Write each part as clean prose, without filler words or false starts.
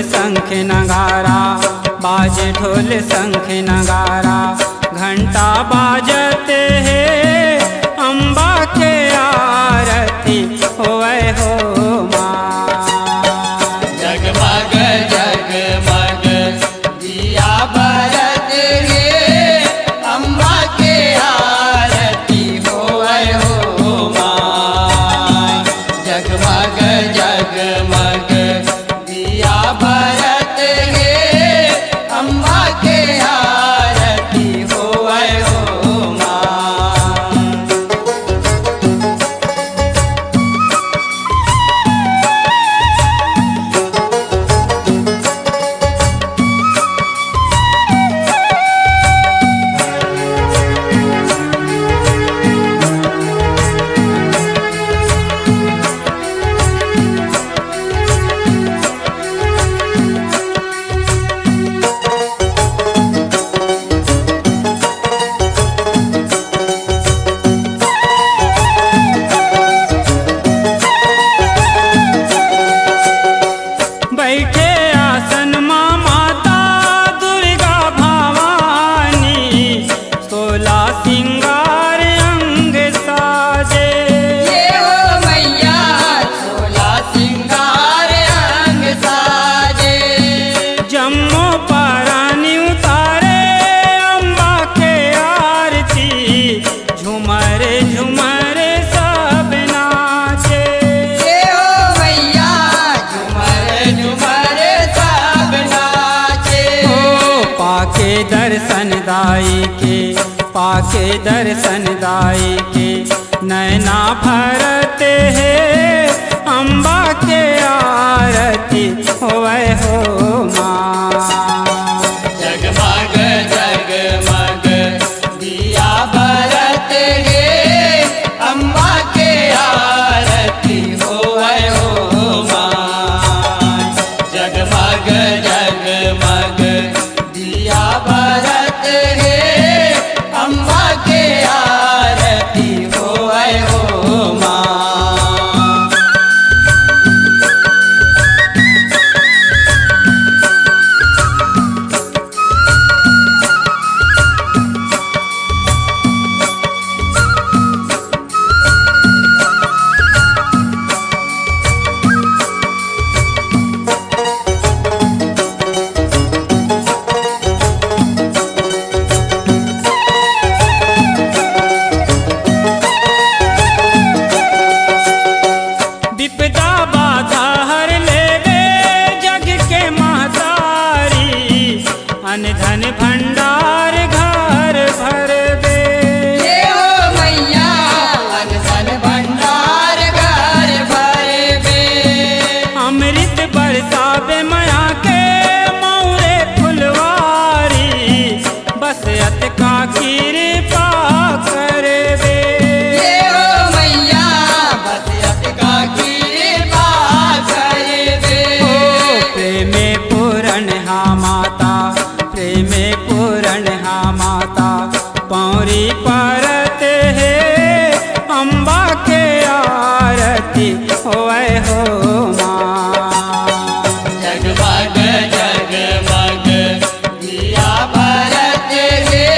शंख नगारा, बाजे ढोल शंख नगारा, घंटा बाजते हैं अम्बा के आरती होवे हो माँ। जगमग जगमग दिया बरत गे, अम्बा के आरती होवे हो माँ। जगमग जगमग दिया बरत गे, अम्बा के आरती होवे हो माँ। बैठे आसन माँ माता दुर्गा भवानी, 16 सिंगार अंग साजे। ये हो मैया 16 सिंगार अंग साजे। जम्मो पारानी उतारे अम्बा के आरती, झुमर झुमर सब नाचे। ये हो मैया झुमर झुमर सब नाचे। ओ पाके दर्शन दाई के, पाके दर्शन दाई के, नैना भरते हैं अम्बा के आरती होवे हो माँ। जगमग जगमग दिया बरत गे, अम्बा के आरती होवे हो माँ। जगमग जगमग दिया बरत गे, अम्बा के आरती होवे हो माँ। विपदा बाधा हर लेवे जग के महतारी, अन धन भंडार घर भर दे। ये हो मैया अन धन भंडार घर भर बे। अमृत बरसावे माया के मौरे फुलवारी, बस अत का कृपा करवे। ये हो मैया बसियत का कृपा करबे। ओ प्रेमे पूर्ण हा माता, प्रेमे पूर्ण हा माता, पौरी परत है अम्बा के आरती होवे हो माँ। जगमग जगमग दिया बरत गे,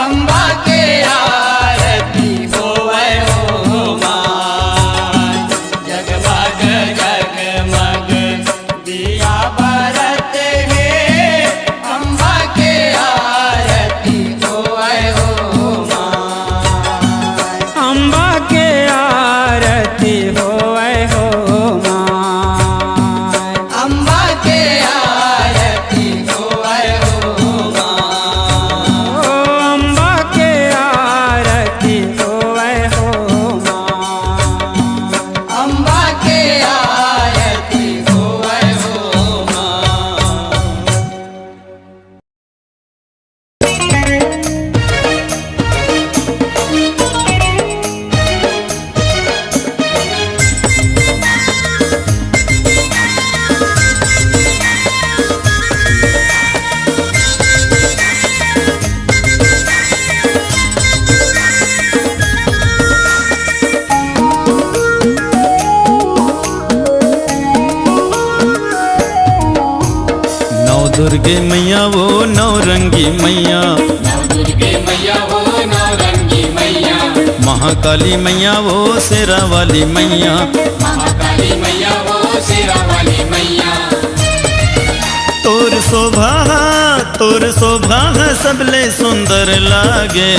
अम्बा के आरती होवे हो माँ। जगमग जगमग दिया बरत गे, अम्बा के आरती होवे हो माँ। अम्बा के आरती होवे हो दुर्गे मैया वो नौरंगी मैया, नव दुर्गे मैया वो नौरंगी मैया, महाकाली मैया वो शेरा वाली मैया, महाकाली मैया वो शेरा वाली मैया। तोर शोभा सबले सुंदर लागे,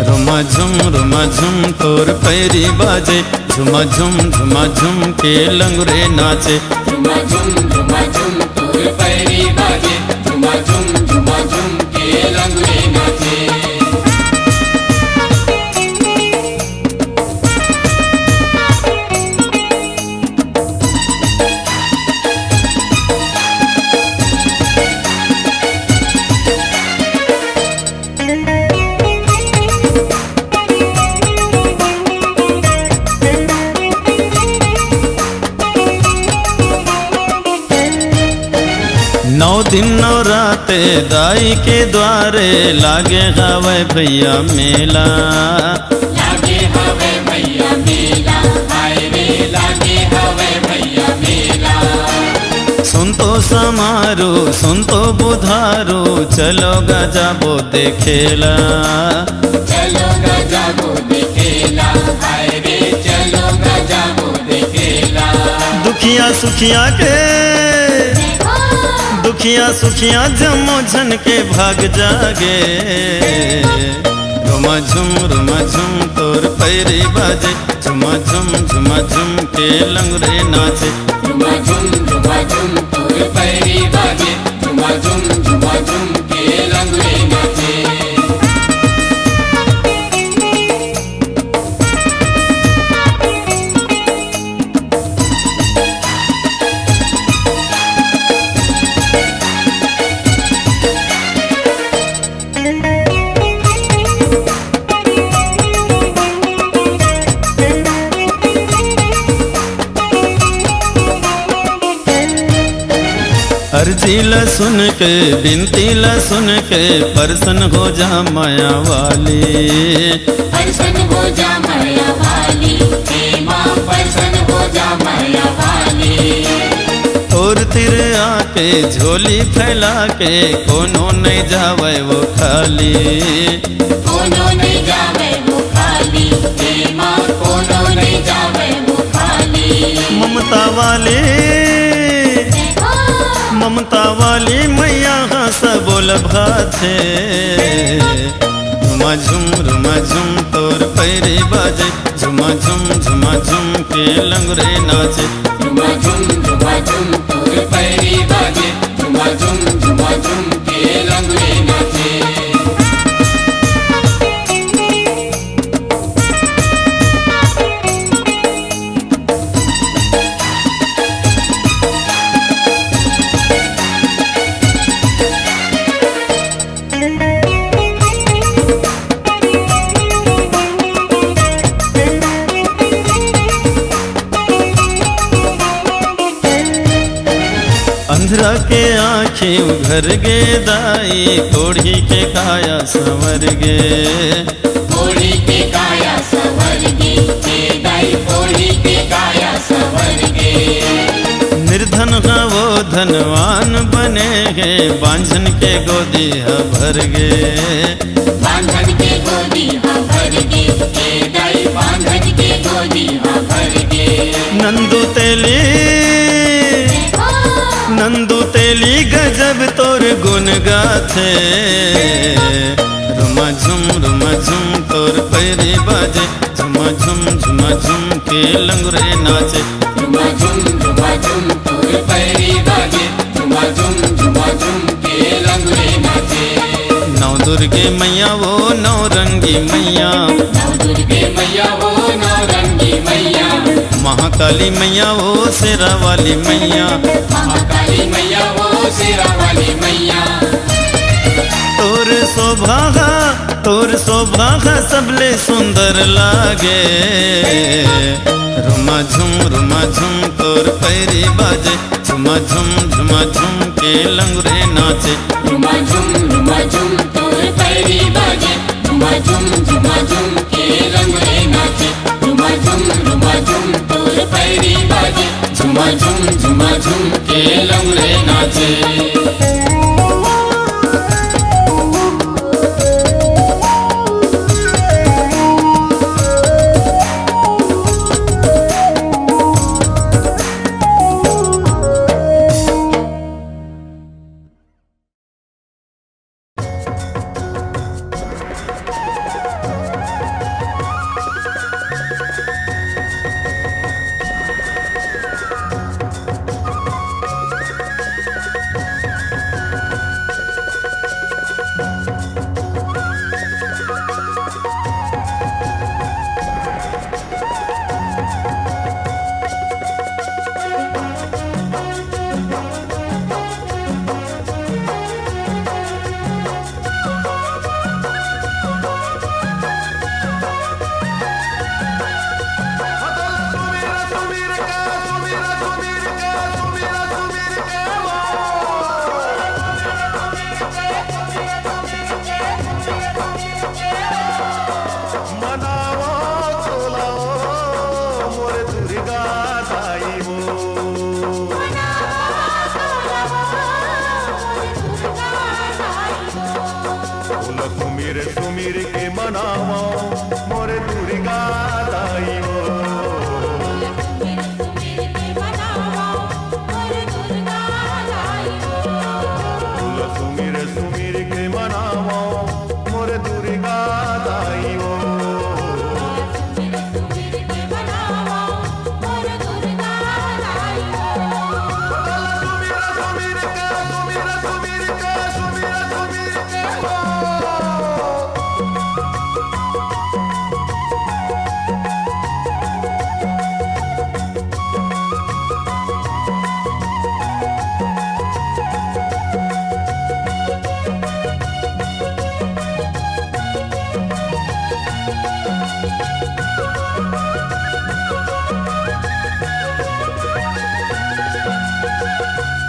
रुमा झुम तोर पैरी बाजे, झुमा झुम के लंगरे नाचे। झुमा झुम तोर पैरी बाजे, झुमा झुम के लंगड़े नाचे। नौ दिन नौ राते दाई के द्वारे लागे हवे भैया मेला, लागे हवे भैया मेला, हाय रे लागे हवे भैया मेला। सुन तो समारो सुन तो बुधारो, चलो गजाबो देखेला, चलो गजाबो देखेला, हाय रे चलो गजाबो देखेला। दुखिया सुखिया जमो झन के भाग जागे, रुमा झुम तोर पैरी बाजे, झुमा झुम के लंगरे नाचे। झुमा झुम तोर पैरी बाजे, झुमा झुम के लंगड़े नाचे। अर्जी ला सुन के बिनती ला सुन के, परसन हो जा माया वाली, परसन हो जा माया वाली, हे माँ परसन हो जा माया वाली। और तिर आके झोली फैला के, कोनो नहीं जावे वो खाली, कोनो नहीं जावे वो खाली, हे माँ कोनो नहीं जावे वो खाली। ममता वाली मैया हंस बोल भाथे, रुमा झुम तोर पैरी बाजे, झुमा झुम के लंगरे नाचे। झुमा झुम तोर पैरी बाजे, झुमा झुम के लंगड़े नाचे। अंधरा के आँखें उघर गे दाई, कोढ़ी के काया संवर गे, कोढ़ी के काया संवर गे, हे दाई कोढ़ी के काया संवर गे। निर्धन हा वो धनवान बने गे, बांझन के गोदी हा भर गे, बांधन के गोदी हा भर गे, हे दाई बांधन के गोदी हा भर गे। नंदू तेली गजब तोर गुन गाथे, रुमा झुम तोर पैरी बाजे, झुमा झुम के लंगरे नाचे। झुमा झुम तोर पैरी बाजे, झुमा झुम के लंगड़े नाचे। नौ दुर्गे मैया वो नौरंगी मैया, नव दुर्गे मैया वो नौरंगी मैया, महाकाली मैया वो शेरा वाली मैया, महाकाली मैया वो शेरा वाली मैया। तोर शोभा सबले सुंदर लागे, रुमा झुम तोर पैरी बाजे, झुमा झुम के लंगरे नाचे। झुमा झुम तोर पैरी बाजे, झुमा झुम के लंगड़े नाचे। झुमा झुम तोर पैरी बाजे, झुमा झुमा झुम के लंगड़े नाचे। सुमिर के मनावा मोरे दुर्गा दाई हो। सुमिर सुमिर के मनावा मोरे दुर्गा दाई हो।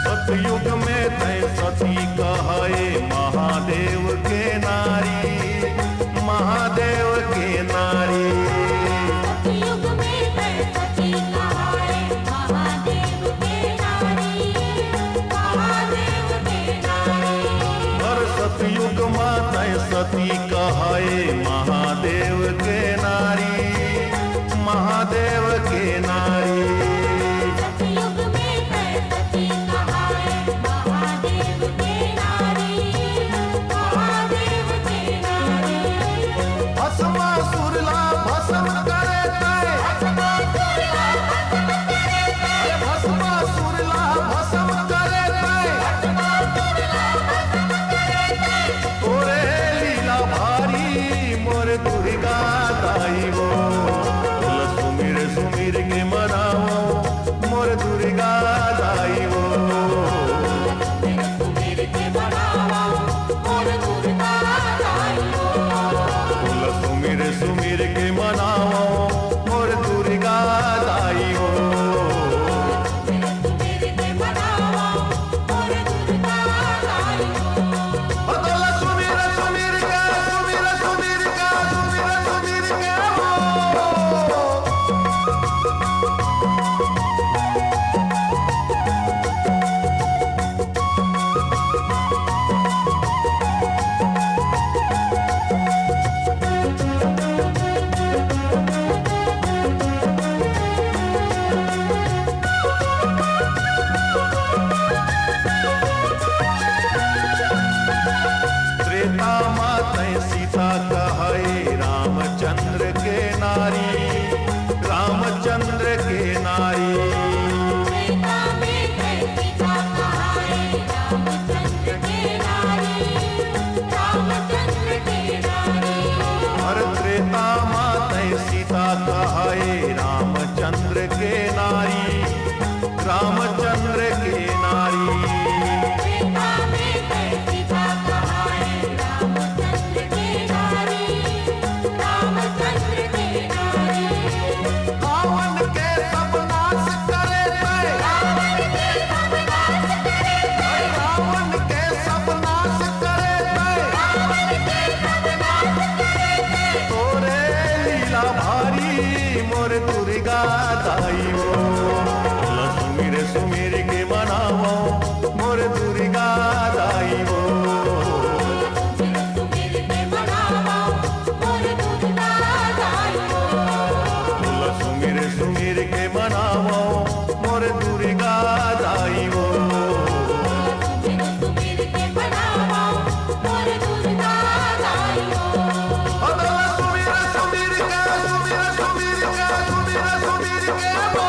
सतयुग में तय सती कहे महादेव के नारी, महादेव के नारी। सतयुग में तय सती कहे महादेव के नारी, महादेव के नारी। और सतयुग में तय सती कहे महादेव के नारी, महादेव के नारी। सुमिर के मनाओ मोर दुर्गा दाई हो। सीता कहे रामचंद्र के नारी, रामचंद्र के नारी। हर त्रेता माते सीता कहे रामचंद्र के नारी, रामचंद्र के नारी। मोर दुर्गा दाई हो। सुमिर सुमिर के वो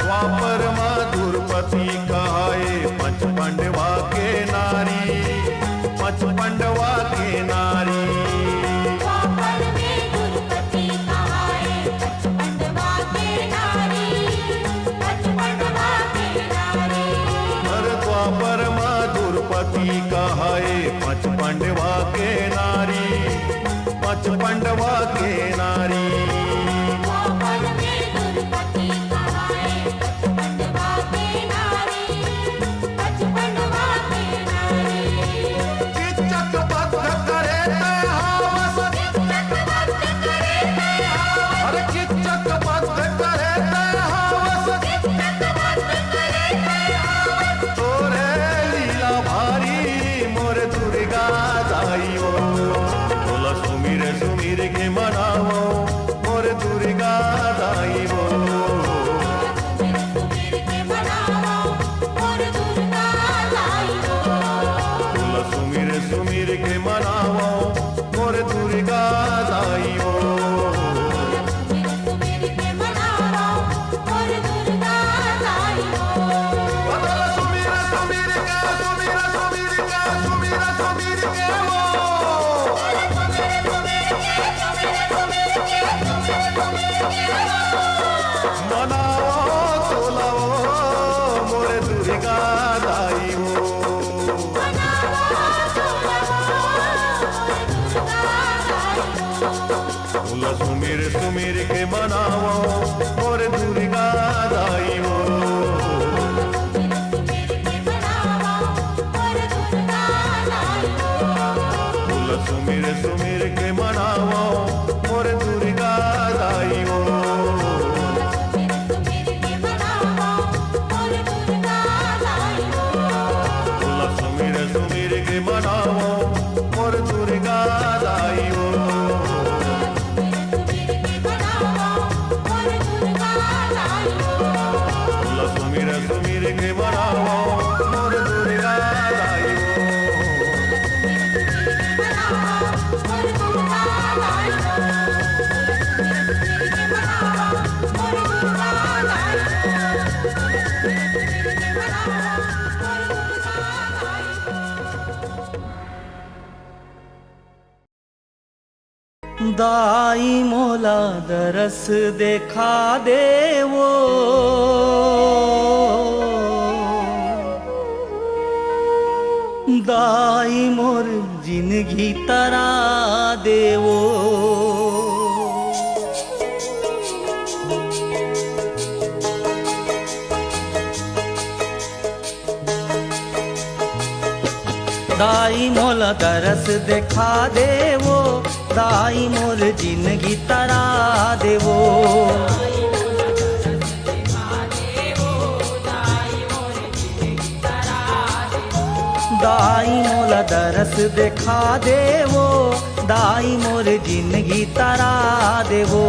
द्वापर मधुरपति कहाए पंच पांडवा के नारी, पंच पांडवा के नारी। द्वापर में दुर्पति कहाए पंच पांडवा के नारी, पंच पांडवा के नारी। हर द्वापर मधुरपति कहाए पंच पांडवा के नारी, पंच पांडवा के नारी। द्वापर में दुर्पति कहाए पंच पांडवा के नारी, पंच पांडवा के नारी। किच्चक बद्ध करे हावस, अरे किच्चक बद्ध करे हावस, तोरे लीला भारी मोर दुर्गा दाइयो। बोला सुमिर सुमिर के मनावो मोर दुर्गा दाइयो। सुमिर के मनावो मोर दुर्गा दाइयो। बोला सुमिर सुमिर के मनावो मोर दुर्गा दाइयो। सुमिर के मनावो मोर दुर्गा दाइयो। बोला सुमिर सुमिर के सुमिर सुमिर के सुमिर सुमिर के वो मनाओ तोलाओ मोर दुर्गा दाइयो। बोला सुमिर सुमिर के मनाओ मोर दुर्गा दाइयो। बोला सुमिर सुमिर के मनाओ मोर दुर्गा दाइयो। बोला सुमिर सुमिर के मनाओ मोर दुर्गा दाइयो। बोला सुमिर सुमिर के मनाओ मोर दुर्गा दाइयो। दाई मोला दरस देखा देवो, दाई मोर जिंदगी तरा देवो। दाई मोला दरस देखा देवो, दाई मोर जिंदगी तरा देवो। दाई मोला दरस देखा देवो, दाई मोर जिंदगी तरा देवो।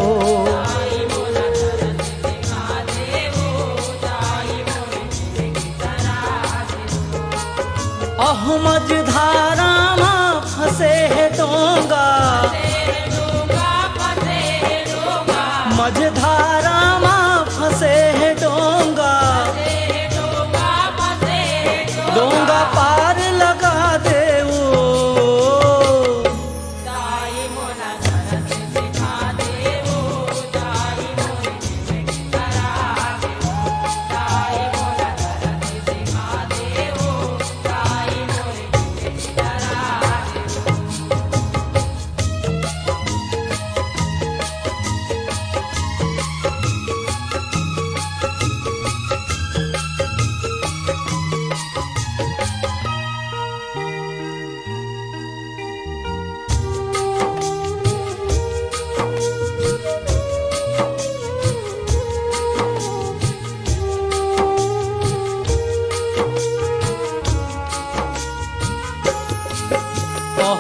अहो मझधारा मां फंसे है डोंगा, मझधारा मां फंसे है डोंगा। डोंगा पार लगा दे वो,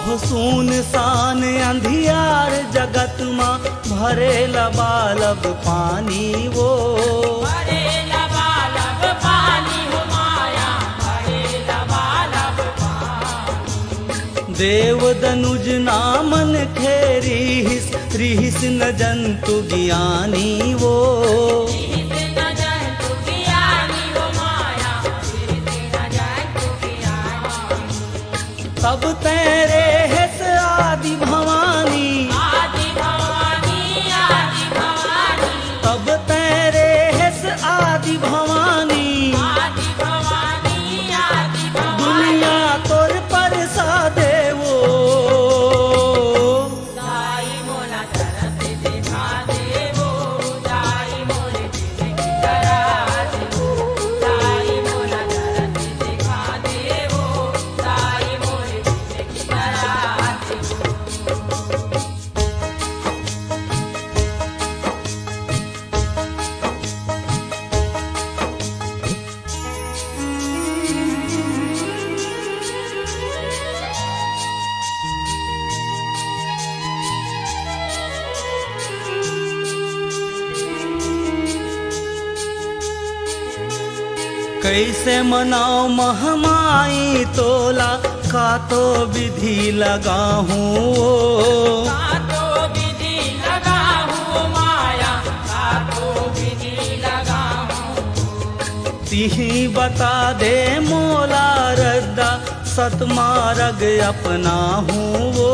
हो सुनसान अंधियार जगत माँ भरे लबालब पानी वो भरे लबालब पानी हो माया, भरे लबालब पानी। देव दनुज नामन खेरिस रिहिस न जंतु ज्ञानी वो रिहिस न जंतु ज्ञानी हो माया, रिहिस न जंतु ज्ञानी। तब तेरे हेस आदि भवानी, आदि भवानी, आदि भवानी, तब तेरे हेस आदि भवानी, आदि भवानी, आदि भवानी। दुनिया तोर पर देवो दाई मोला तरस दिखा देवो, दाई मोरे दिल की करा देवो, दाई मोला तरस दिखा देवो, दाई मोरे दिल की करा देवो। कैसे मनाओ महमाई तोला का तो विधि लगाहूँ कातो विधि लगाहूँ माया, कातो विधि लगाहूँ। तिही बता दे मोला रद्दा सतमार्ग अपना हूँ वो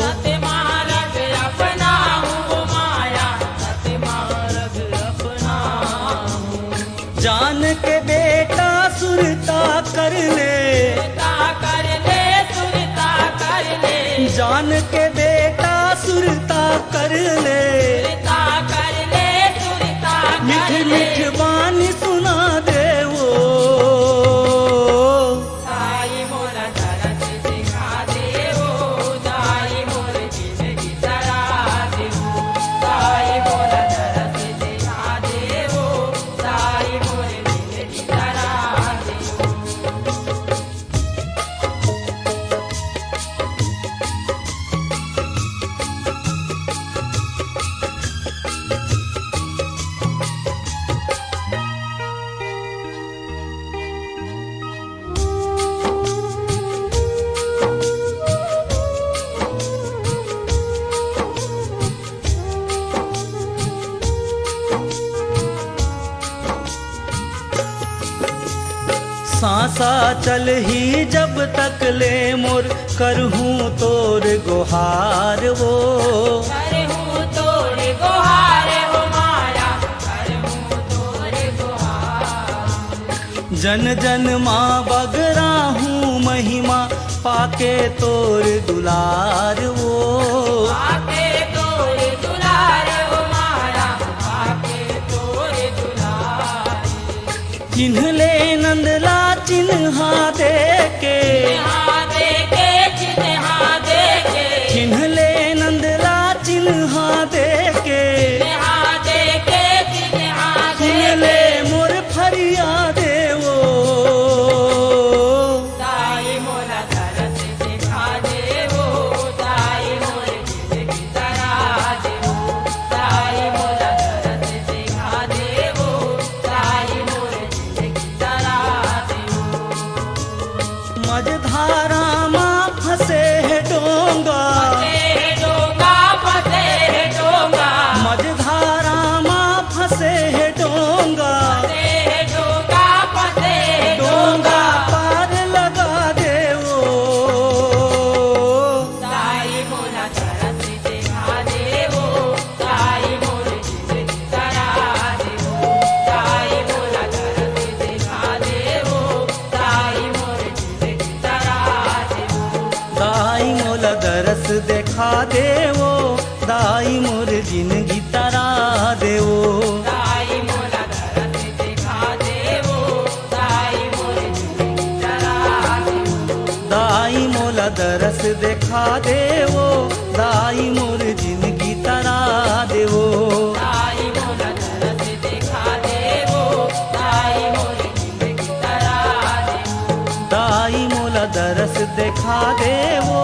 सतमार्ग अपना हूँ माया, सतमार्ग अपना हूँ। जान के बेटा सुरता कर ले, सुरता कर ले, सुरता कर ले, जान के बेटा सुरता कर ले, सुरता कर ले, सुरता कर मिठ ले। मिठ बानी सुना दे वो दाई मोला तरस दिखा देवो, दाई मोरे दिल की तरा देवो, दाई मोला तरस दिखा देवो, दाई मोरे दिल की तरा देवो। सांसा चल ही जब तक ले मोर करहूँ तोर गुहार वो करहूँ तोरे गुहार हो माया, करहूँ तोरे गुहार। जन जन माँ बगरा हूँ महिमा पाके तोर दुलार वो आके तोरे दुलार हो माया, आके तोरे दुलार। चिन्ह ले नंदला चिन्हा दे के, चिन्हा देके, चिन्हा देके, चिन्ह ले नंदला चिन्हा दे के, चिन्हा देके, चिन्हा चिन्ह ले देके। मोर फरियाद वो दाई मोला तरस दिखा देवो, दाई मोरे दिल की तरा देवो, दाई मोला तरस दिखा देवो, दाई मोरे दिल की तरा देवो। मझधारा माँ फंसे है डोंगा, फसे डोंगा, फसे डोंगा, मझधारा माँ फंसे है डोंगा, फसे डोंगा, फसे डोंगा डोंगा। पार लगा दे वो दाई मोला तरस दिखा देवो, दाई मोरे दिल की तरा देवो, दाई मोला तरस दिखा देवो, दाई मोरे दिल की तरा देवो। दाई मोला दरस देखा देवो, दाई मोर जिंदगी तरा देवो दाई मोला तरस दिखा देवो, दाई मोरे दिल की तरा देवो, दाई मोला दरस देखा देवो, दाई मोर जिंदगी तरा देवो दाई मोला तरस दिखा देवो, दाई मोरे दिल की तरा देवो। दाई मोला दरस देखा देवो,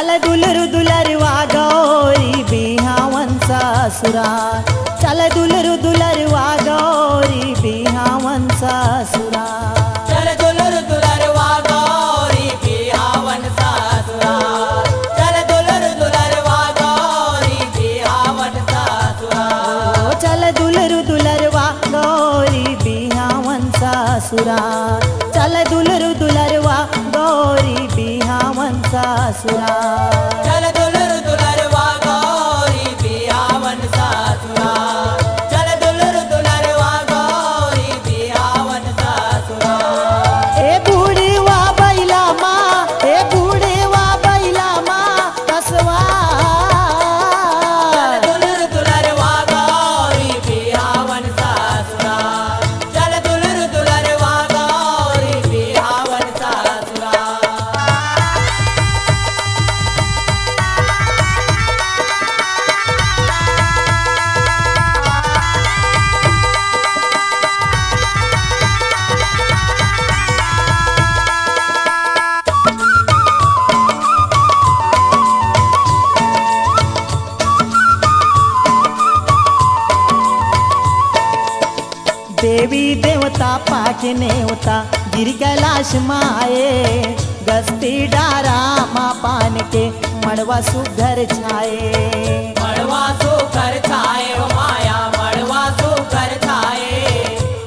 चल दुलरु दुलरवा गौरी बिहावन ससुराल चल दुलरु दुलरवा गौरी बिहावन ससुराल चल दुलर दुलरवा गौरी बिहावन ससुराल चल दुलर दुलरवा गौरी बिहावन ससुराल चल दुलरु दुलरवा गौरी बिहावन ससुराल चल दुलरु दुलरवा गौरी बिहावन ससुराल चल दुलर दुलरवा गौरी बिहावन ससुराल चल दुलर दुलरवा गौरी बिहावन ससुराल ए बूढ़ीवा बैला माँ ए बूढ़ीवा बैला माँ कसवा चल दुलर दुलरवा गौरी बिहावन ससुराल चल दुलर दुलरवा गौरी बिहावन ससुराल देवी देवता पाके नेवता गिर कैलाश माए गस्ती डारा माँ पान के मड़वा सुघर छाए मड़वा सुकर छाए हो माया मड़वा सुकर छाए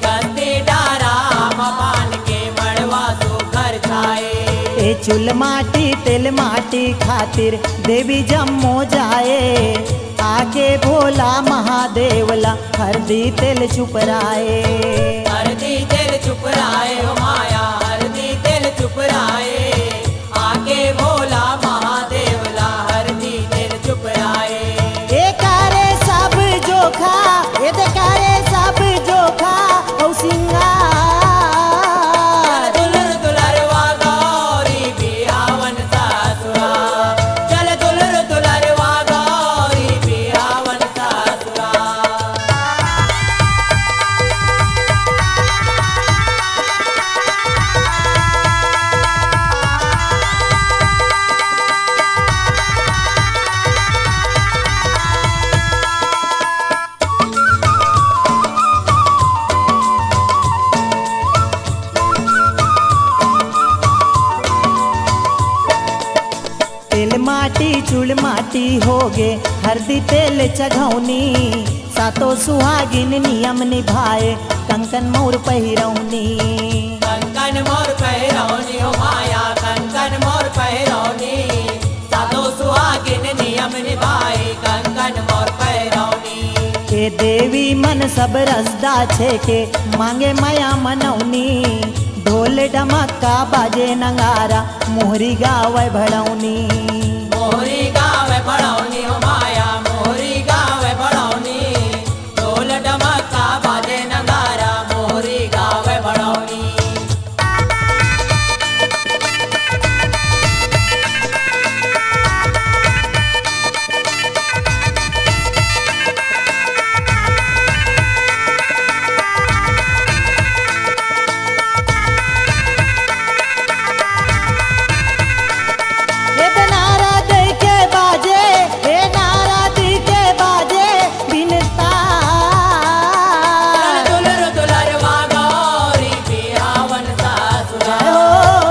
गंदी डारा मपान के मड़वा सुकर छाए ए चुल माटी तेल माटी खातिर देवी जम्मो जाए आके भोला महादेवला हरदी तेल चुपराए हरदी तेल चुप राए हो माया हरदी तेल चुप राए आके भोला महादेवला हरदी तेल चुप राए ए कारे सब जोखा ए दे कारे सब जोखा औ सिंगार चल दुलर दुलरवा गौरी बिहावन ससुराल चल दुलर दुलरवा गौरी बिहावन ससुराल तेल माटी चूल माटी होगे हरदी तेल चघौनी सातो सुहागिन नियम निभाए कंकन मोर पहिरौनी कंकन मोर पहिरौनी हो माया कंकन मोर पहिरौनी सातो सुहागिन नियम निभाए कंकन मोर पहिरौनी के देवी मन सब रसदा छे के मांगे माया मनौनी ढोल डमक्का बाजे नंगारा मोहरी गावे भड़ौनी मोहरी गावे भड़ौनी हो माया मोहरी गावे भड़ौनी ढोल डमका बाजे नगारा मोहरी गावे भड़ौनी ए ते नारा दई के बाजे ए नारा दी के बाजे बिनता चल दुलर दुलरवा गौरी बिहावन ससुराल हो।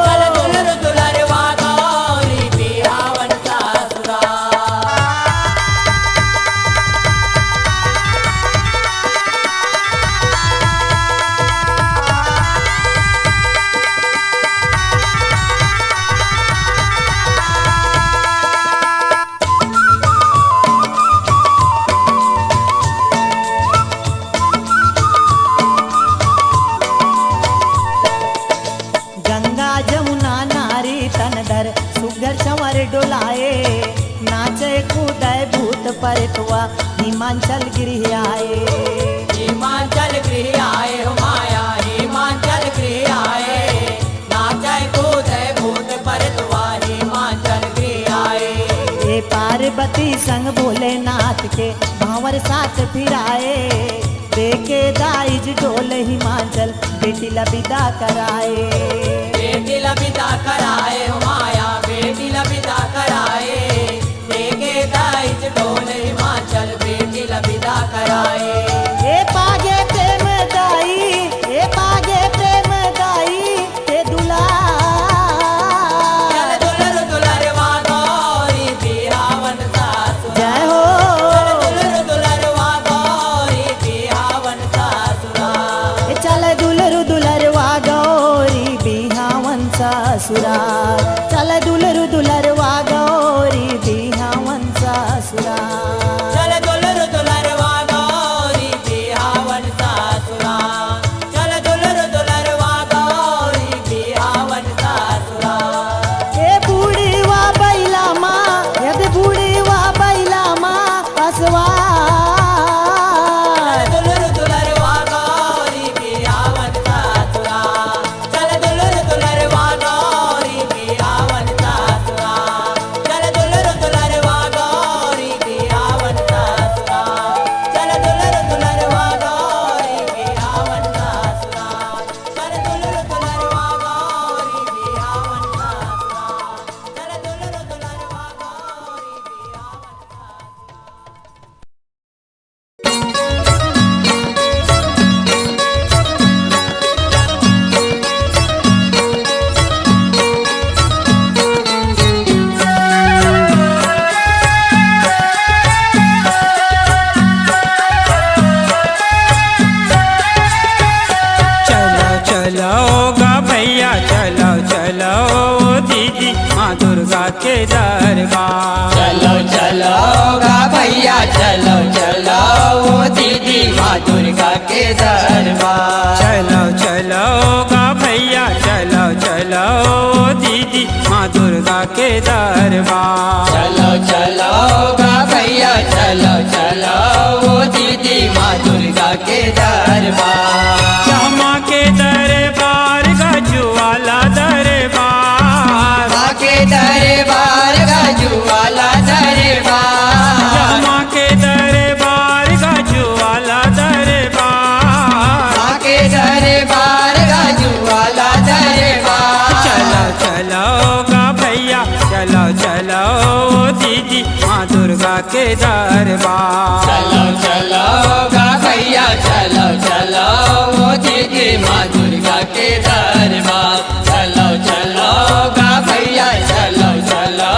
चल दुलर दुलरवा गौरी बिहावन ससुराल गंगा जमुना नारी तनदर सुगर चंवर डोलाए नाचे कूदय भूत परतवा हिमांचल गृह आए हिमाचल गृह आए हो माया हिमाचल गृह आए नाचे कूदे भूत परतवा हिमाचल गृह आए ए पार्वती संग भोलेनाथ के भांवर साथ फिराए देखे दाइज डोल हिमाचल बेटी लबिदा कराए बेटी लबिदा कराए हो माया बेटी लबिदा कराए दुर्गा के दरबार। चलो चलो गा भैया चलो चलो ओ दीदी माँ दुर्गा के दरबार। चलो चलो गा भैया चलो चलो दीदी माँ दुर्गा के दरबार। चलो चलो गा भैया चलो चलो ओ दीदी माँ दुर्गा के दरबार। माँ के दरबार गजुआला दरबार। माँ के दरबार गजुआला दरबार। माँ के दरबार गजुआला दरबार। माँ के दरबार गजुआला दरबार। चलो चलो गा भैया चलो चलो दीदी माँ दुर्गा के दरबार। चलो चलो गा भैया चलो चलो ओ दीदी माँ दुर्गा के दरबार। चलो चलो गा भैया चलो चलो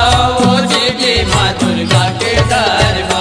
ओ दीदी माँ दुर्गा के दरबार।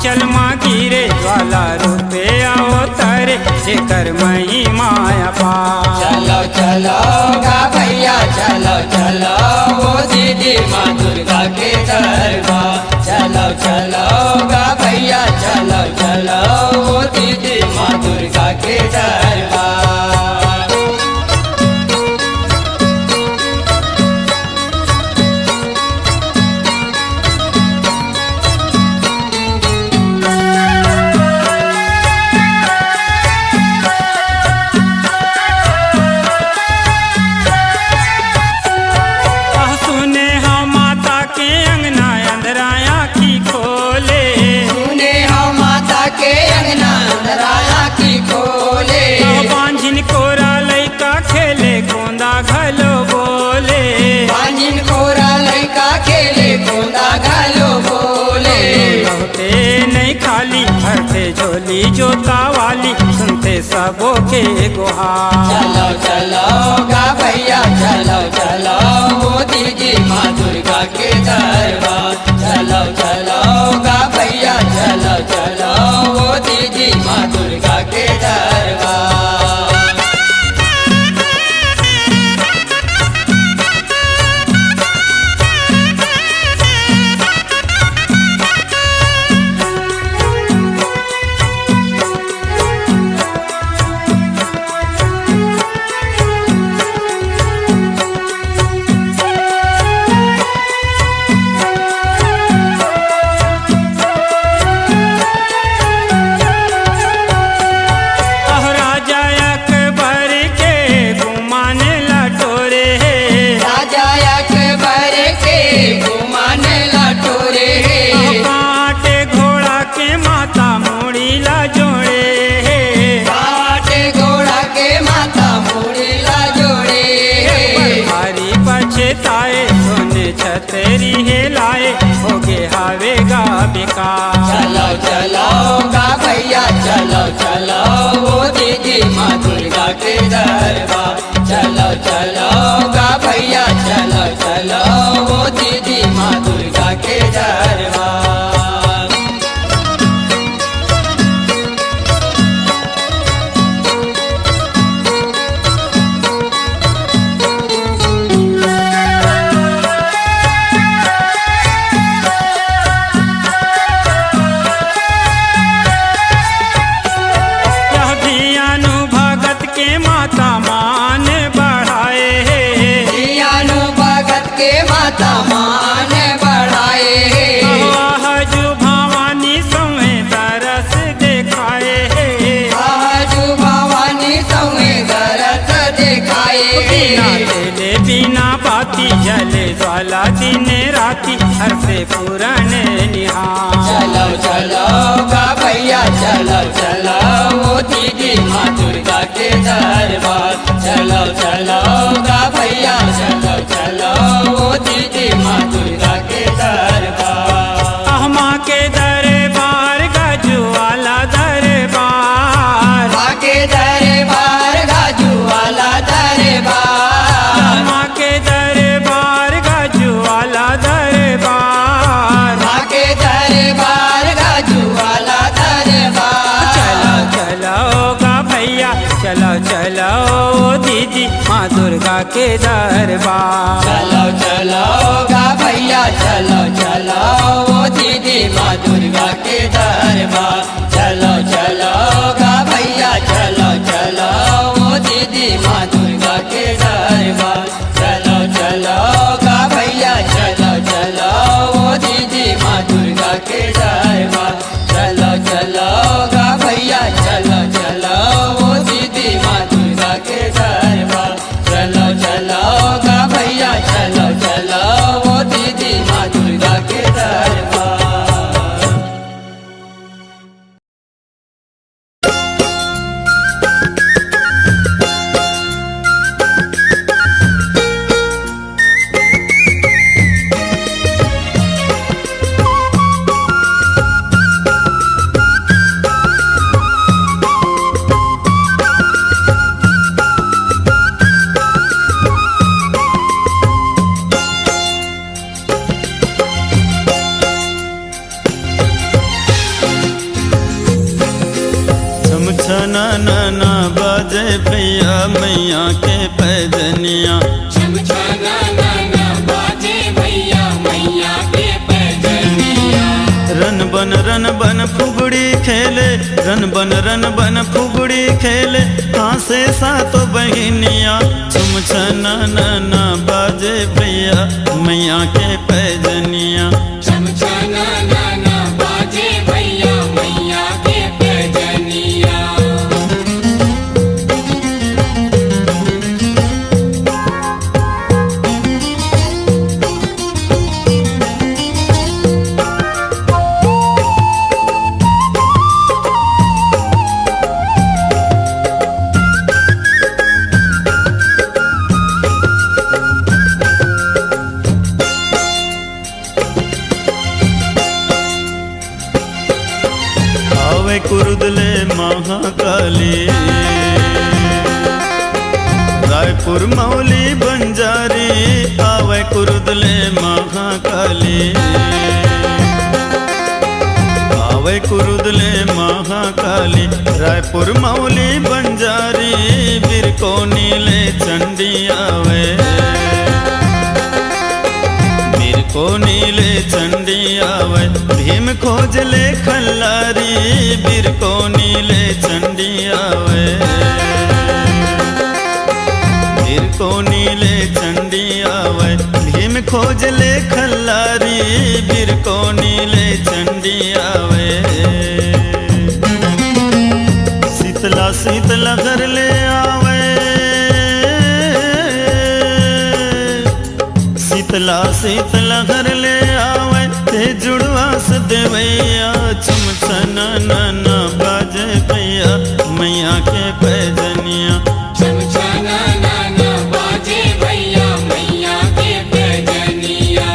चल माँ गिरे ज्वाला रूपे आओ तारे जेकर महिमा अपार। चलो चलो गा भैया चलो चलो ओ दीदी माँ दुर्गा के दरबार। चलो चलो गा भैया चलो चलो ओ दीदी माँ दुर्गा के दरबार। बांझिन कोरा लैका खेले गोंदा घलो बोले। बांझिन कोरा लैका खेले गोंदा घलो बोले। लौटे नहीं खाली भरते झोली जोता वाली सुनते सबों के गुहार। चलो चलो गा भैया चलो चलो ओ दीदी माँ दुर्गा के दरबार। चलो चलो गा भैया चलो चलो ओ दीदी माँ दुर्गा के दरबार। तेरी है लाए होगे हावेगा बेकार। चलो चलो गा भैया चलो चलो ओ दीदी माँ दुर्गा के दरबार। चलो चलो गा भैया चलो चलो ओ दीदी माँ दुर्गा के दरबार। माता मान बा बिना तेले बिना बाती जले ज्वाला दिन राती हर से पुराने निहार। चलो चलो गा भैया चलो चलो वो दीदी माँ दुर्गा के दरबार। चलो चलो गा भैया चलो चलो वो दीदी माँ दुर्गा के दरबार। माँ के दरबार गाजू वाला दरबार। माँ के दरबार गाजू वाला दरबार। माँ के दरबार गाजू वाला दरबार। माँ के दरबार गाजू वाला दरबार। चलो चलो गा भैया चलो चलो दीदी माँ दुर्गा के दरबार। चलो चलो गा भैया चलो चलो वो दीदी माँ दुर्गा के दरबार। चलो चलो गा भैया चलो चलो वो दीदी माँ दुर्गा के दरबार। चलो चलो गा भैया चलो चलो वो दीदी माँ दुर्गा के दरबार। चलो चलो गा भैया चलो चलो वो दीदी माँ दुर्गा के दरबार। चलो चलो गा भैया चलो चलो वो दीदी माँ दुर्गा के दरबार। छमछना ना बाजे भैया मैया के पैजनिया। छमछाना नाना बाजे भैया मैया के पैजनिया। रन बन फुगड़ी खेले रन बन फुगड़ी खेले हासे सातो बहिनिया। छमछना ना बाजे भैया मैया के पैजनिया। छमछाना नाना बाजे भैया मैया के पैजनिया। आवे कुरुदले महाकाली रायपुर मौली बंजारी। आवे कुरुदले महाकाली आवे कुरुदले महाकाली रायपुर मौली बंजारी। बिरको नीले चंडी आवे बिरको नीले चंडी आवे भीम खोजले खल्लारी। बिरको नीले चंडी आवे बिरको नीले चंडी आवे भीम खोजले खल्लारी। बिरको नीले चंडी आवे शीतला शीतला घर ले आवे शीतला शीतला घर ले आवे ते जुड़वा से देवैया। छमछना ना बाजे भैया मैया के पैजनिया। छमछाना नाना बाजे भैया मैया के पैजनिया।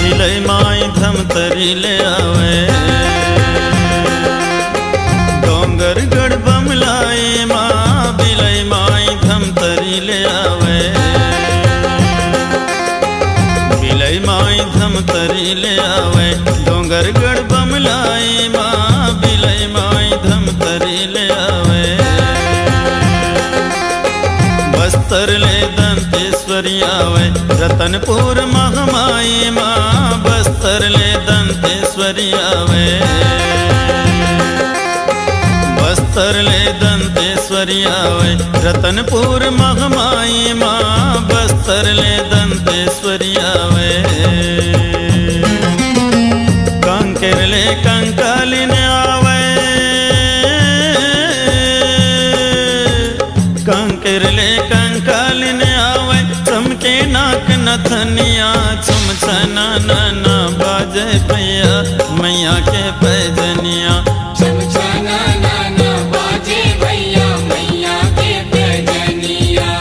बिलई माई धमतरी ले आवे डोंगर गढ़ बमलाई माँ। बिलई माई धमतरी ले आवे बिलई माई धमतरी ले आवे डोंगर गढ़ बमलाई माँ। बिलई माई धमतरी ले आवे बस्तर ले दंतेश्वर दंतेश्वरी आवे रतनपुर महामाई माँ बस्तर ले दंतेश्वरी आवे बस्तर ले दंतेश्वरी आवे रतनपुर महामाई माँ बस्तर ले दंतेश्वरी आवे कांकेर ले कंकालिन आवे कांकेर ले कंकालिन आवे चमके नाक नथनिया चुम छना नाना बाजे भैया मैया के पैजनिया छम छना नाना बाजे भैया मैया के पैजनिया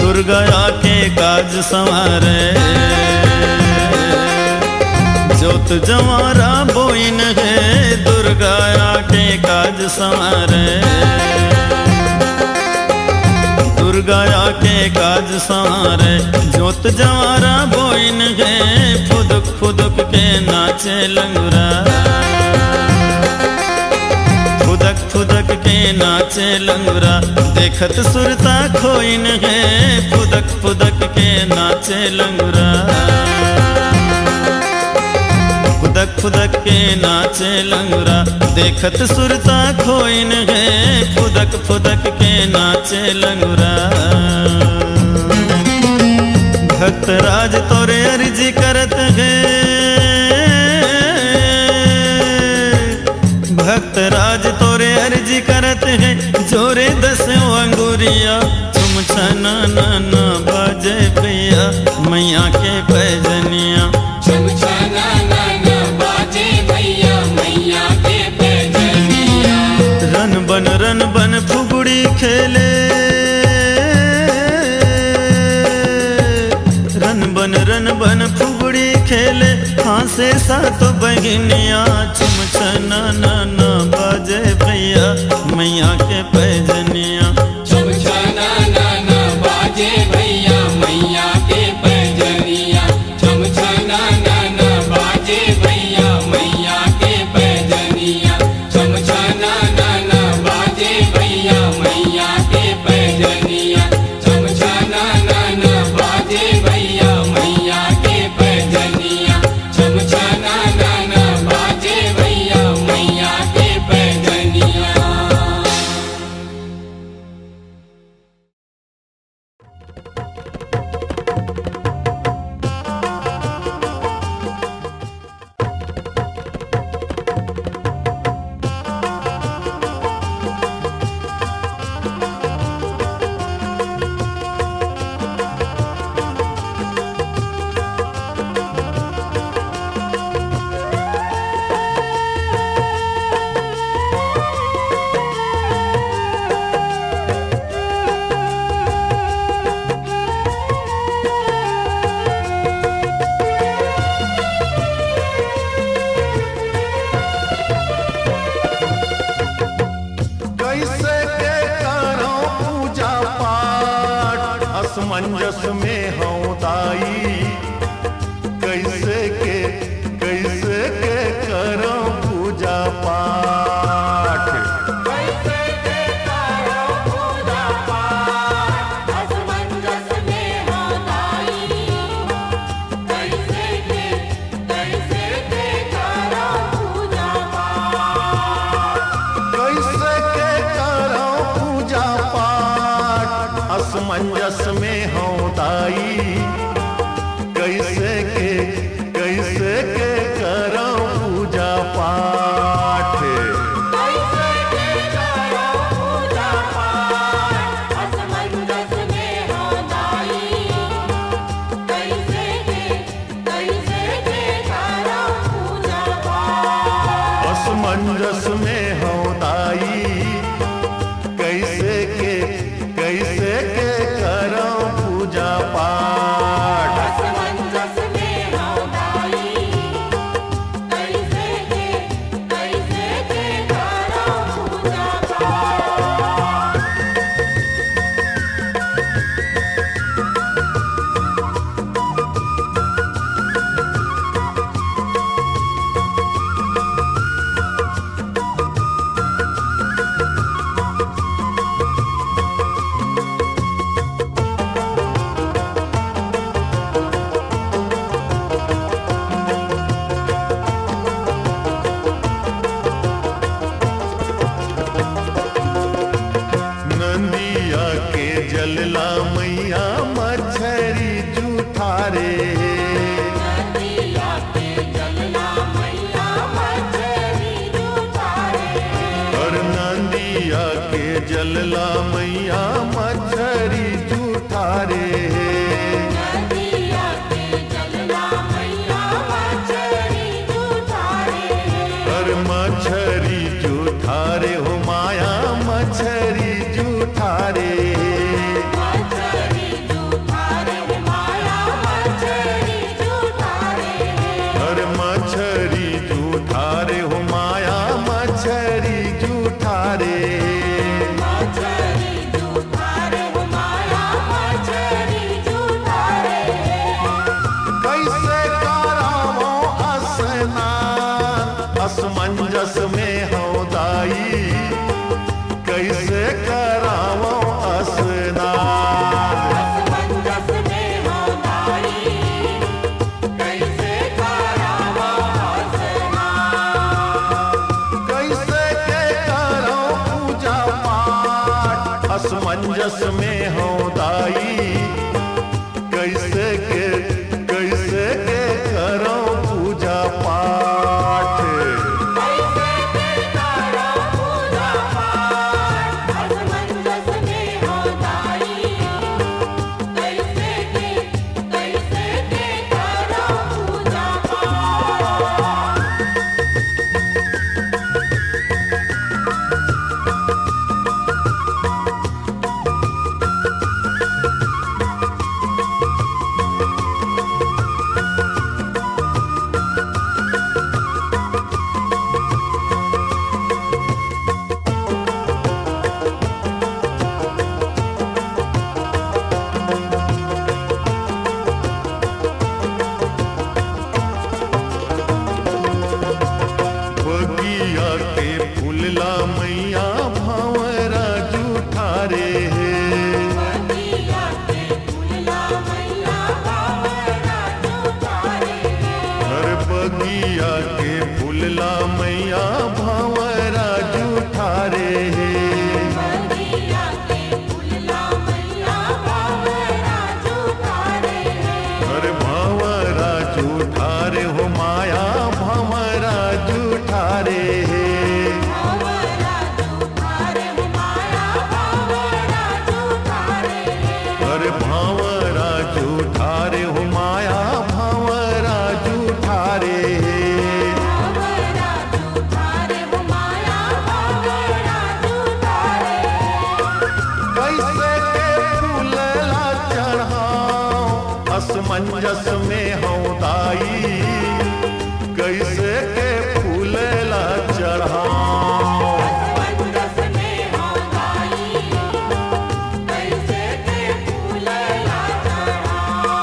दुर्गा के काज संवारे जोत जवारा बोइन है दुर्गा के काज संवारे दुर्गा के काज संवारे जोत जवारा बोइन है फुदक फुदक के नाचे लंगुरा फुदक फुदक के नाचे लंगुरा देखत सुरता खोइन है फुदक फुदक के नाचे लंगुरा फुदक फुदक के नाचे लंगुरा देखत सुरता खोइन है फुदक फुदक के नाचे लंगुरा भक्त राज तोरे अर्जी करत है भक्त राज तोरे अर्जी करत है जोरे दसों अंगुरिया तुम छना नाना बाजे भैया मैया के पैजनिया छम छना नाना बाजे भैया मैया के पैजनिया रन बन फुगड़ी खेले रन बन फुगड़ी खेले हाँसे सात बहनिया चुम छना नाना बाजे भैया मैया के पैजनिया छम छना नाना बाजे भैया मैया के पैजनिया छम छना नाना बाजे भैया मैया के पैजनिया छम छना नाना बाजे भैया मैया के पैजनिया छम छना नाना बाजे भैया मैया के पैजनिया छम छना नाना बाजे भैया मैया के पैजनिया कैसे के करो पूजा पाठ असमंजस में हूँ ताई कैसे के करो पूजा पाठ कैसे के करो पूजा पाठ असमंजस में हो ताई कैसे के करो पूजा पाठ कैसे के करो पूजा पाठ असमंजस में हूँ ताई कैसे के करो पूजा पाठ कैसे के करो पूजा पाठ असमंजस में हो ताई कैसे के करो पूजा पाठ असमंजस में हूँ ताई कैसे के करो पूजा पाठ असमंजस में असमंजस में हो दाई कैसे करावो स्नान। असमंजस में हो दाई कैसे करावो स्नान। कैसे के करो पूजा पाठ असमंजस में हो दाई कैसे के करो पूजा पाठ। कैसे के करो पूजा पाठ असमंजस में हो दाई कैसे के करो पूजा पाठ। बगिया के फूलला मैया भंवरा जूठारे है। बगिया के फूलला मैया भंवरा जूठारे है। हर बगिया के फूलला मैया भंवरा जूठारे है। बगिया के फूलला मैया भंवरा जूठारे है। हर भंवरा जूठारे हो माया भंवरा जूठारे है। भंवरा जूठारे हो माया भंवरा जूठारे है। हर भंवरा जूठारे हो माया भंवरा जूठारे है। भंवरा जूठारे हो माया भंवरा जूठारे है। कैसे के फूलला चढ़ाओ असमंजस में हो दाई कैसे के फूलला चढ़ाओ। असमंजस में हो दाई कैसे के फूलला चढ़ाओ।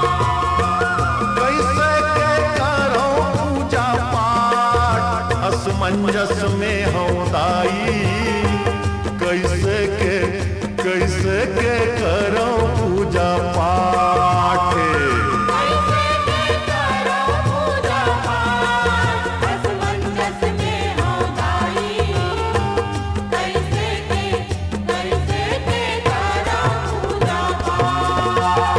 कैसे के करो पूजा पाठ असमंजस में हो दाई कैसे के करो पूजा पाठ। कैसे के करो पूजा पाठ असमंजस में हो दाई कैसे के करो पूजा पाठ।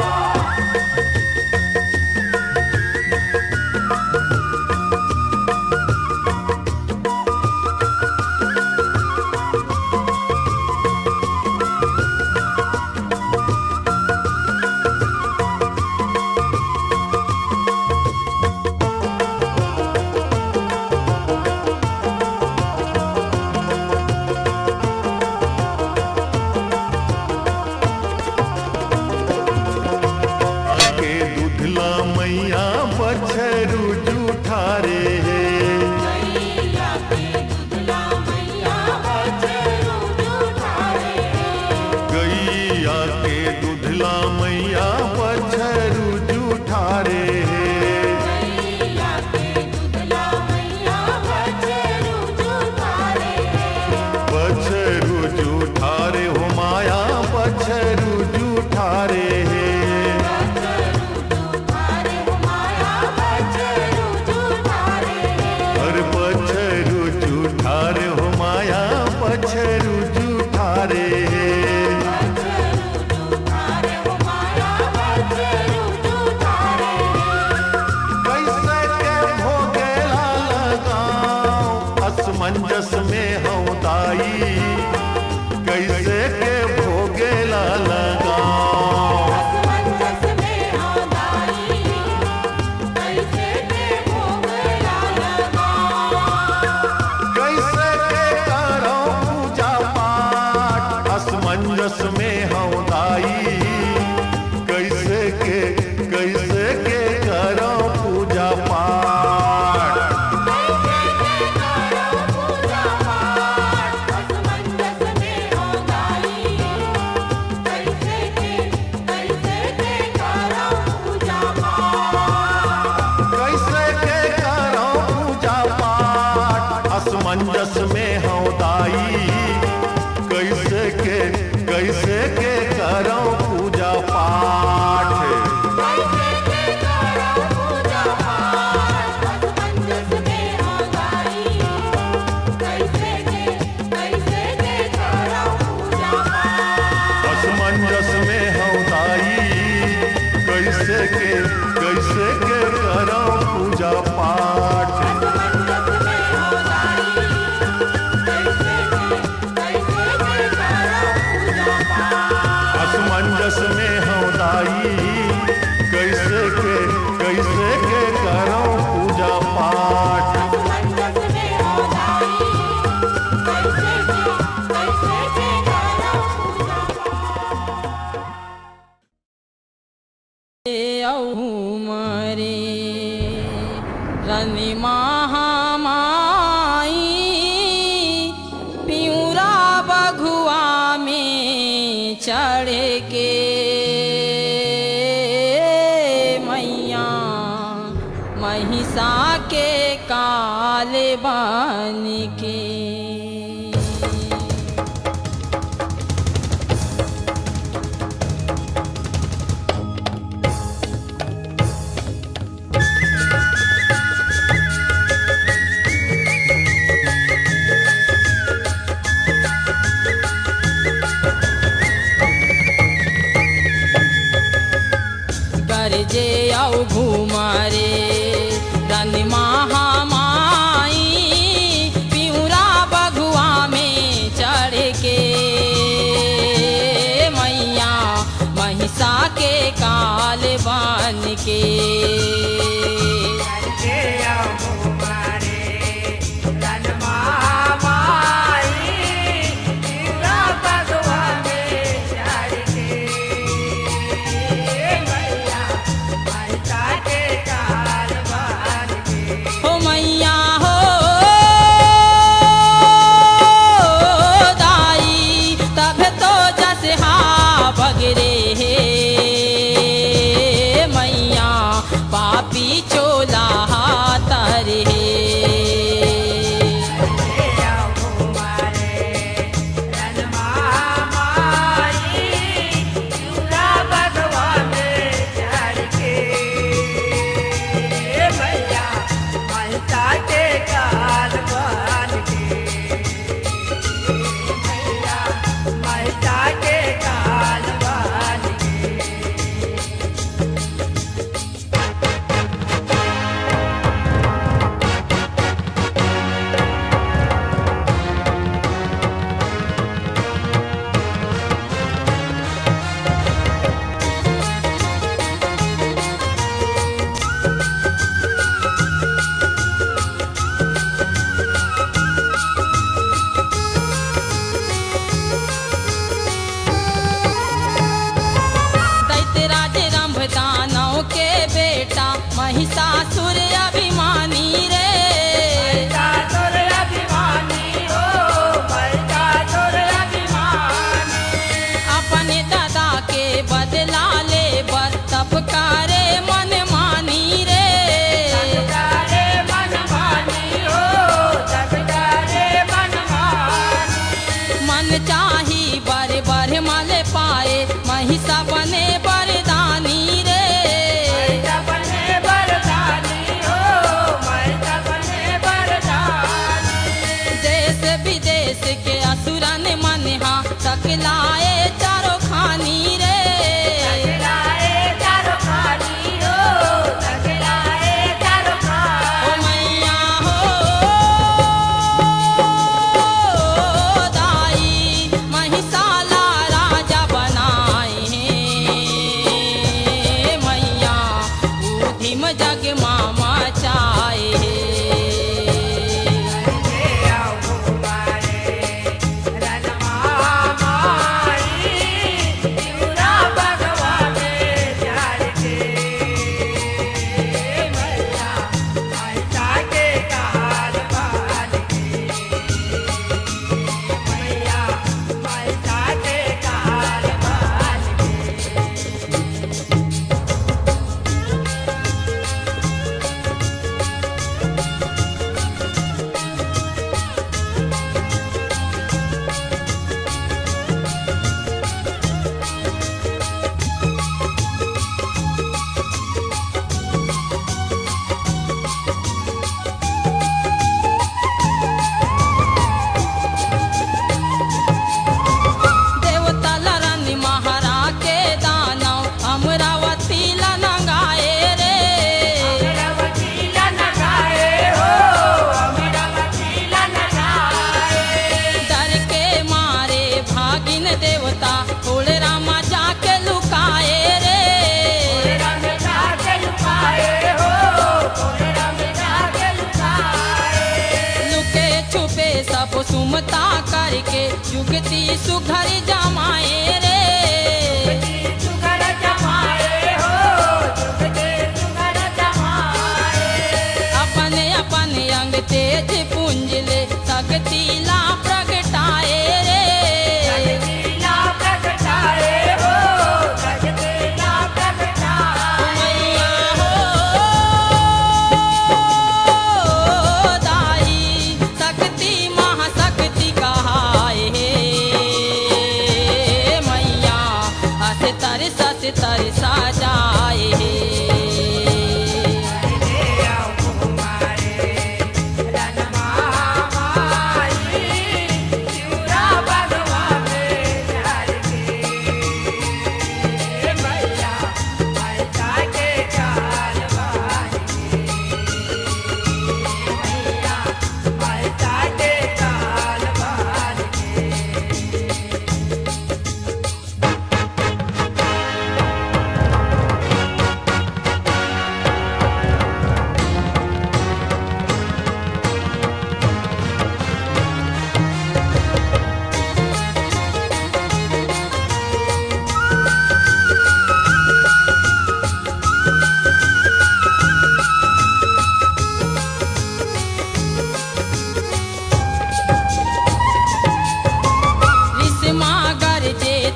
के दूधला मैया बछरू जूठारे है। मैया के दूधला मैया बछरू जूठारे है। गैया के दूधला मैया बछरू जूठारे है। मैया के दूधला मैया बछरू जूठारे है। बछरू जूठारे हो माया बछरू जूठारे है। बछरू जूठारे हो माया बछरू जूठारे है। हर बछरू जूठारे हो माया बछरू जूठारे है। बछरू जूठारे हो माया बछरू जूठारे है। कैसे के भोगेला लगाओ असमंजस में हो दाई कैसे के भोगेला लगाओ। असमंजस में हो दाई कैसे के भोगला लगाओ। कैसे के करो पूजा पाठ असमंजस में हो दाई कैसे के करो पूजा पाठ। कैसे के करो पूजा पाठ घूमरे रनि महामाई पियूरा बघुआ में चढ़ के मैया महिषा के काल बन के। गरजे औ घूमरे रनि महामाई पियूरा बघुआ में चढ़ के मैया महिषा के काल बन के। हो मैया हो दाई तब तो जस हा बगरे हे मैया पापी चोला तर हे। दानव के बेटा महिषासुर अभिमानी रे महिषासुर अभिमानी हो महिषासुर अभिमानी अपने दादा के बदला ले तब करे मन मानी रे करे मन मानी हो तब करे मन मानी मन चाही बर बर मल पाए महिषा बने बरदानी रे महिषा बने बरदानी हो महिषा बने बरदानी। देश विदेश के असुरन मनहा तकलाए चारों खानी रे तकलाए चारों खानी हो तकलाए चारों खानी। ओ मैया हो दाई महिषाला राजा बनाए हैं मैया बुधिम जग मामा चाहे। सुमता करके युगती सुघर जमाए रे सुघर जमाए हो तेज पुंजले सकतीला प्रगटाए रे लीला प्रगटाए हो लीला प्रगटाए मैया हो दाई शक्ति महाशक्ति कहाए मैया हस तरसा जाए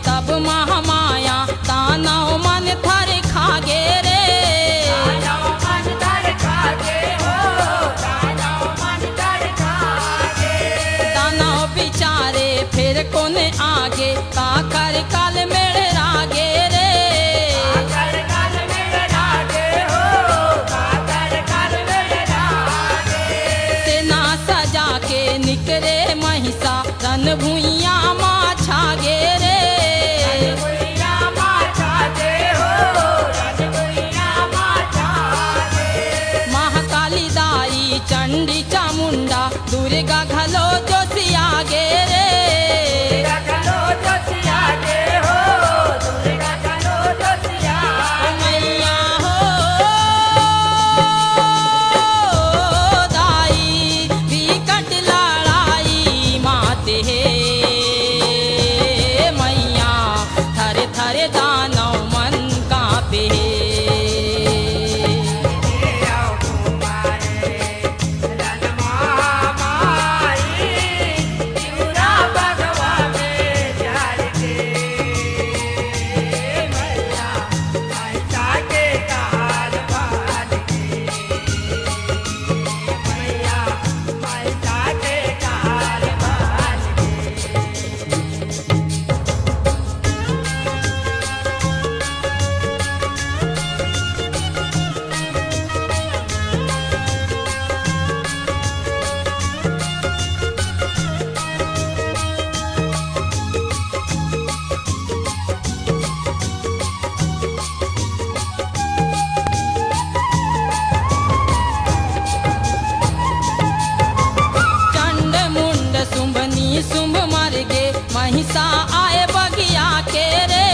तब महामाया दानव मन थर खागे रे दानव मन थर खागे हो दानव मन थर खागे दानव बिचारे फिर कौन आगे काकर काल मेड़ रागे रे काकर काल मेड़ रागे हो काकर काल मेड़ रागे सेना सजा के निकरे महिषा रन भुइया माँ छागे रे चंडी चामुंडा दुर्गा घलो जोशिया गे रे घलो जोशिया गे हो दुर्गा घलो जोशिया मैया हो दाई विकट लड़ाई माते हे मैया थरे थरे दानव मन कांपे शुंभ मर गे महिषा आए बगिया के रे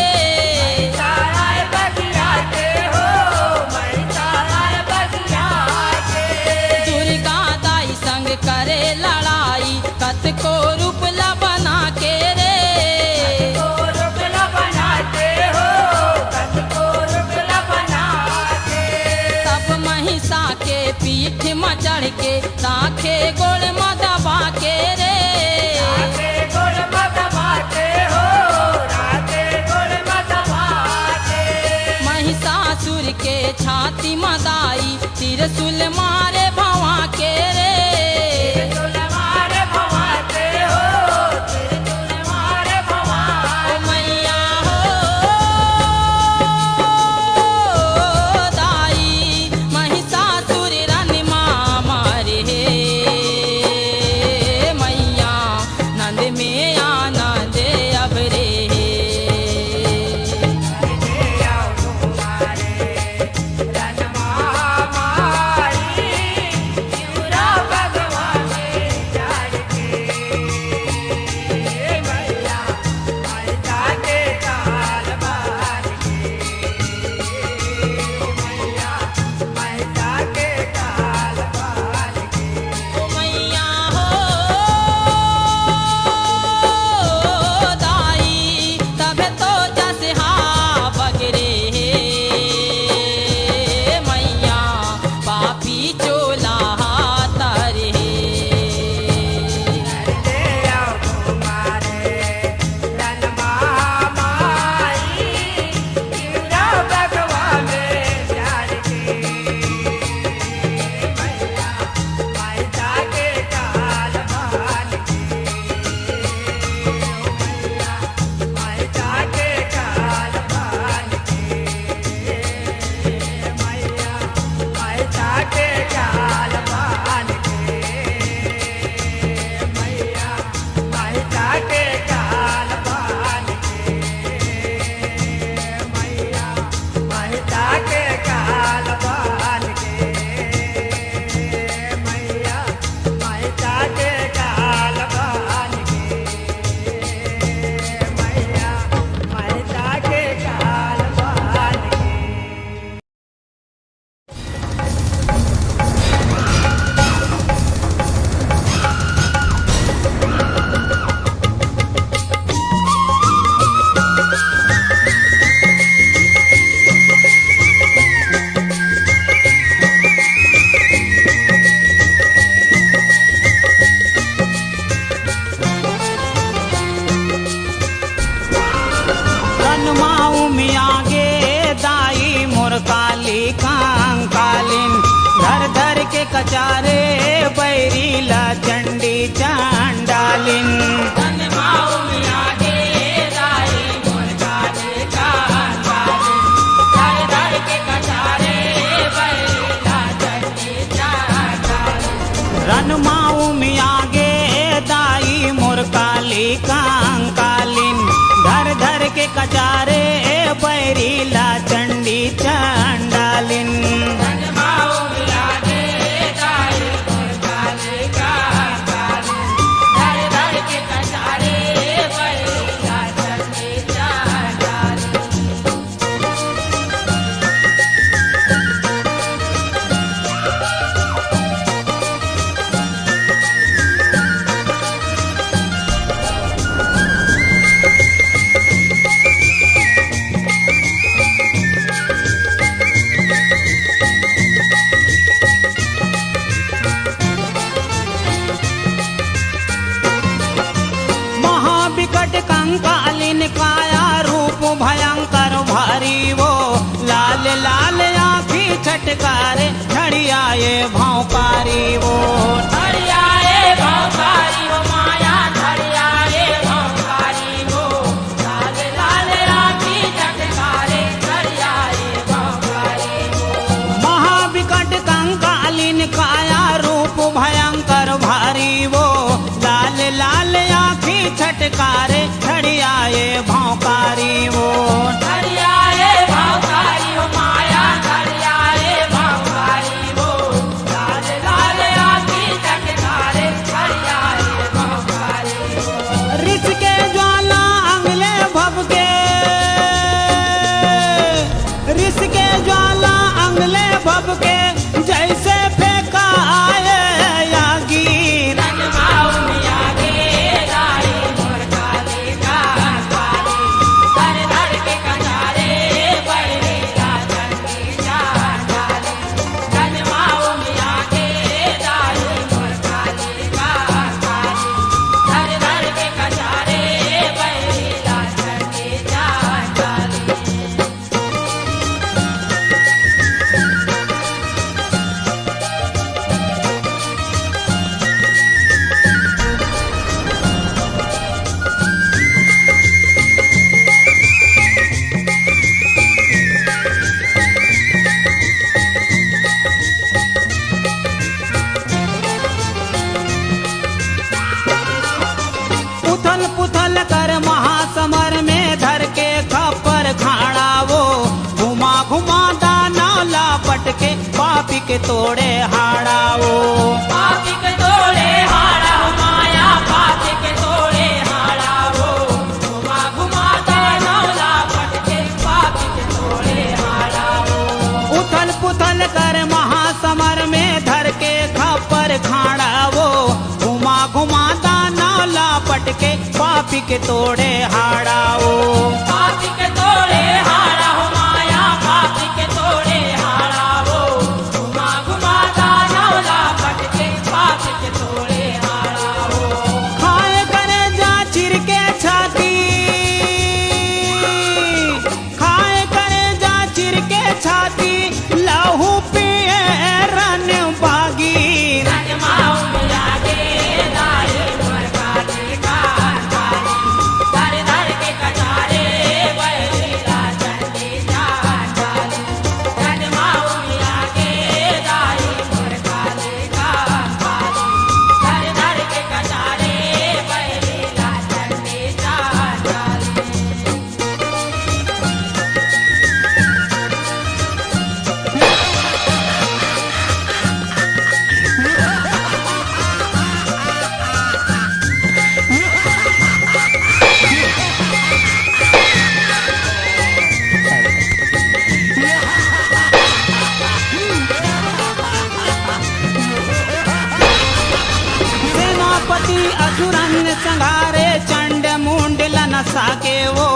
आए बगिया के हो महिषा आए बगिया के दुर्गा दाई संग करे लड़ाई कत को रूप ला बना के रे को रूप ला बना के हो कत को रूप ला बना के तब महिषा के पीठ में चढ़ के राखे गोड़ में दबा के रे महिषासुर के छाती मदाई त्रिशूल मारे भवा के रे त्रिशूल मारे भवा के हो त्रिशूल मारे भवा मैया हो दाई महिषासुर रन मारे हे चंडी चांडालिन। जन्माऊ मिया के दाई मोर काले कांडालिन। दर दर के कटारे बैला चंडी चांडालिन। रनमाऊ मिया गे दाई मोर काली कांकालिन। धर धर के कचारे बैरीला चंडी चांडालिन। जन्माऊ मिया के दाई मोर काले कांडालिन। दर दर के कटारे बैला चंडी चांडालिन। महाविकट कंकालिन काया रूप भयंकर भारी वो। लाल लाल आँखी छटकारे झड़ियाए भौकारी वो। धड़ियाए भौकारी वो माया धड़ियाए भौकारी वो। लाल लाल आँखी झटकारे धड़ियाए भौकारी वो। महाविकट कंकालिन काया रूप भयंकर भारी वो। लाल लाल आँखी छटकारे झड़ियाए भौकारी वो। धड़ियाए भौकारी वो माया धड़ियाए भौकारी वो। लाल लाल आँखी झटकारे धड़ियाए भौकारी वो। रिस के ज्वाला अंगले भबके। रिस के ज्वाला अंगले भबके जैसे फेंका आए यागीर। जन्माऊ मिया के दाई मोर काले कांडालिन। दर दर के कटारे बैला चंडी चांडालिन। जन्माऊ मिया के दाई मोर काले कांडालिन। दर दर के कटारे बैला चंडी चांडालिन। उथल पुथल कर महासमर में धर के खप्पर खाड़ा वो। घुमा घुमा दाना लापट के पापी के तोड़े हाड़ा वो। पापी के तोड़े हाड़ा हो माया पापी के तोड़े हाड़ा हो। घुमा घुमा दानौला पटके पापी के तोड़े हाड़ा हो। उथल पुथल कर महासमर में धर के खप्पर खाड़ा वो। घुमा घुमा दाना लापट के पापी के तोड़े हाड़ा वो। पापी के तोड़े हाड़ा हो माया पापी के तोड़े हाड़ा हो। घुमा घुमा दानौला पटके पापी के तोड़े हाड़ा हो। खाए करे जा चिर के छाती। खाए करे जा चिर के छाती लहू पिए रन बागीर। जन्माऊ मिया के दाई मोर काले कांडालिन। दर दर के कटारे बैला चंडी चांडालिन। जन्माऊ मिया के दाई मोर काले कांडालिन। दर दर के कटारे बैला चंडी चांडालिन। सेनापति असुरन संघारे चंड मुंड लनसा के वो।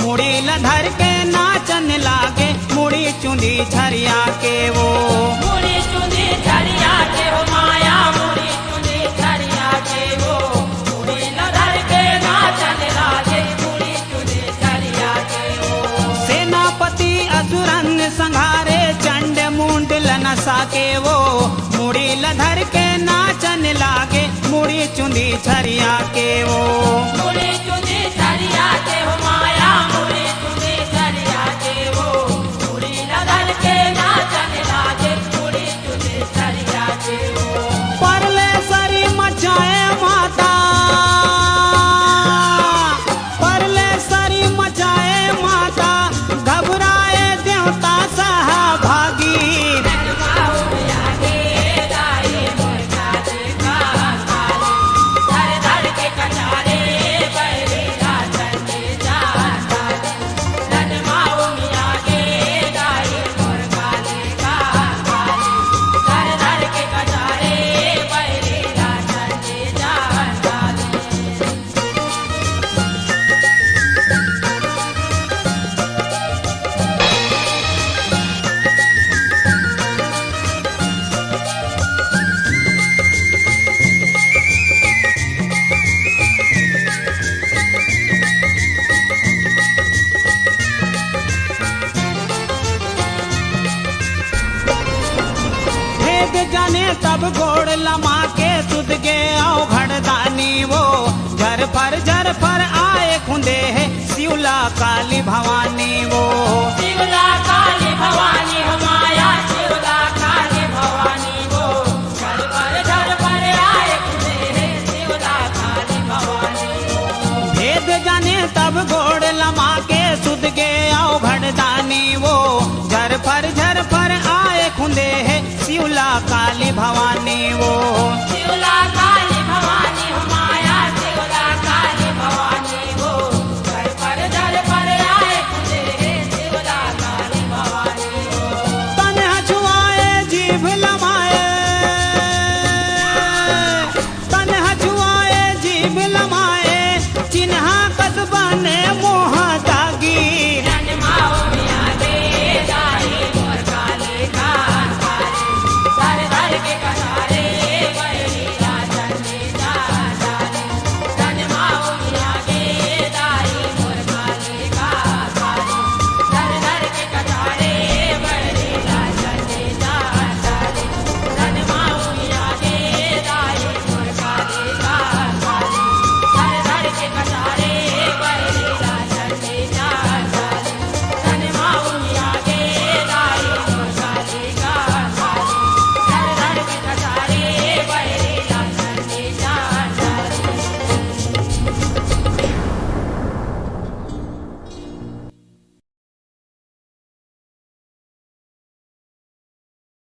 मुड़ी लधर के नाचन लागे मुड़ी चुंदी झरिया के वो। मुड़ी चुंदी झरिया के हो माया मुड़ी चुंदी झरिया के हो। मुड़ी लधर के नाचन लागे मुड़ी चुंदी झरिया के हो। सेनापति असुरन संघारे चंड मुंड लनसा के वो। मुड़ी लधर के नाचन लागे मुड़ी चुंदी छरिया के वो मुड़ी चुंदी